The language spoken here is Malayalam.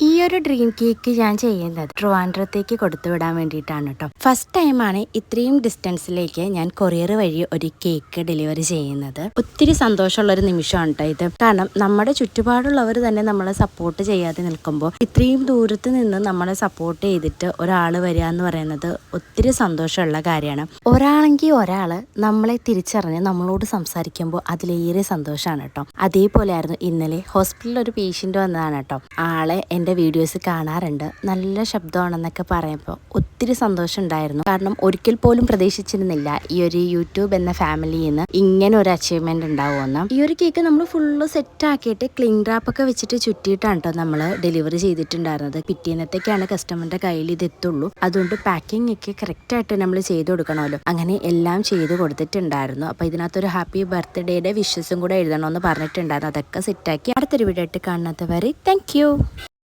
ഈ ഒരു ഡ്രീം കേക്ക് ഞാൻ ചെയ്യുന്നത് ട്രിവാൻഡ്രത്തേക്ക് കൊടുത്തു വിടാൻ വേണ്ടിയിട്ടാണ് കേട്ടോ. ഫസ്റ്റ് ടൈമാണ് ഇത്രയും ഡിസ്റ്റൻസിലേക്ക് ഞാൻ കൊറിയർ വഴി ഒരു കേക്ക് ഡെലിവറി ചെയ്യുന്നത്. ഒത്തിരി സന്തോഷമുള്ളൊരു നിമിഷമാണ് കേട്ടോ ഇത്. കാരണം നമ്മുടെ ചുറ്റുപാടുള്ളവർ തന്നെ നമ്മളെ സപ്പോർട്ട് ചെയ്യാതെ നിൽക്കുമ്പോൾ ഇത്രയും ദൂരത്ത് നിന്ന് നമ്മളെ സപ്പോർട്ട് ചെയ്തിട്ട് ഒരാൾ വരിക എന്ന് പറയുന്നത് ഒത്തിരി സന്തോഷമുള്ള കാര്യമാണ്. ഒരാളെങ്കിൽ ഒരാൾ നമ്മളെ തിരിച്ചറിഞ്ഞ് നമ്മളോട് സംസാരിക്കുമ്പോൾ അതിലേറെ സന്തോഷമാണ് കേട്ടോ. അതേപോലെയായിരുന്നു ഇന്നലെ ഹോസ്പിറ്റലിൽ ഒരു പേഷ്യൻ്റ് വന്നതാണ് കേട്ടോ. ആളെ എൻ്റെ വീഡിയോസ് കാണാറുണ്ട്, നല്ല ശബ്ദമാണെന്നൊക്കെ പറയുമ്പോൾ ഒത്തിരി സന്തോഷം ഉണ്ടായിരുന്നു. കാരണം ഒരിക്കൽ പോലും പ്രതീക്ഷിച്ചിരുന്നില്ല ഈ ഒരു യൂട്യൂബ് എന്ന ഫാമിലിയിൽ നിന്ന് ഇങ്ങനെ ഒരു അച്ചീവ്മെന്റ് ഉണ്ടാവുമെന്ന്. ഈ ഒരു കേക്ക് നമ്മൾ ഫുള്ള് സെറ്റ് ആക്കിയിട്ട് ക്ലിംഗ് റാപ്പൊക്കെ വെച്ചിട്ട് ചുറ്റിയിട്ടാണ് കേട്ടോ നമ്മൾ ഡെലിവറി ചെയ്തിട്ടുണ്ടായിരുന്നത്. പിറ്റേന്നത്തേക്കാണ് കസ്റ്റമറിന്റെ കയ്യിൽ ഇത് എത്തുള്ളൂ. അതുകൊണ്ട് പാക്കിംഗ് ഒക്കെ കറക്റ്റായിട്ട് നമ്മൾ ചെയ്ത് കൊടുക്കണമല്ലോ. അങ്ങനെ എല്ലാം ചെയ്ത് കൊടുത്തിട്ടുണ്ടായിരുന്നു. അപ്പോൾ ഇതിനകത്തൊരു ഹാപ്പി ബർത്ത്ഡേയുടെ വിഷസും കൂടെ എഴുതണമെന്ന് പറഞ്ഞിട്ടുണ്ടായിരുന്നു. അതൊക്കെ സെറ്റാക്കി അടുത്തൊരു വീഡിയോ ആയിട്ട് കാണുന്നത് വരെ താങ്ക് യു.